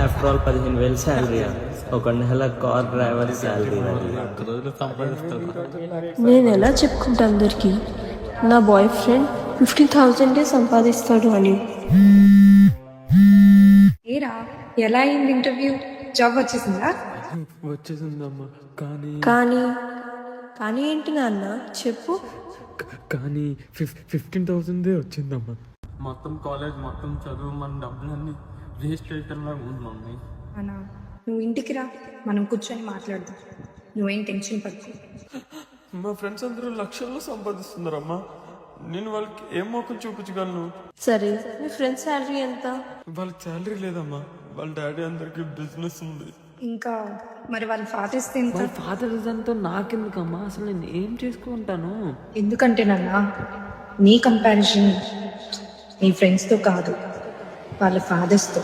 After all 15,000 salary, ఒక నెల car driver salary. నేను ఎలా చెప్పుకుంటా అందరికి నా బాయ్ ఫ్రెండ్ 15,000 సంపాదిస్తాడు అని. ఏరా ఎలా అయింది ఇంటర్వ్యూ? జాబ్ వచ్చేసిందా? వచ్చేసిందమ్మా. కానీ కానీ కానీ ఏంటి నాన్న చెప్పు. కానీ 15,000 వచ్చిందమ్మా. మొత్తం కాలేజ్ మొత్తం చదువు మన డబ్బులన్నీ వేస్ట్ చేయటంలా ఉంది మమ్మీ. అన్నా నువ్వు ఇంటికి రా, మనం కూర్చొని మాట్లాడదాం. నువ్వేం టెన్షన్ పడుకో. మా ఫ్రెండ్స్ అందరూ లక్షల్లో సంపాదిస్తున్నారమ్మా. నేను వాళ్ళకి ఏం మోకం చూపించగలను? సరే మీ ఫ్రెండ్ శాలరీ ఎంత? వాళ్ళకి శాలరీ లేదమ్మా. వాళ్ళ డాడీ అందరికి బిజినెస్ ఉంది. ఇంకా మరి వాళ్ళ ఫాదర్స్ ఎంత? వాళ్ళ ఫాదర్ దాంతో నాకెందుకమ్మా? అసలు నేను ఏం చేసుకుంటాను? ఎందుకంటేనన్నా నీ కంపారిజన్ నీ ఫ్రెండ్స్తో కాదు, వాళ్ళ ఫాదర్స్తో.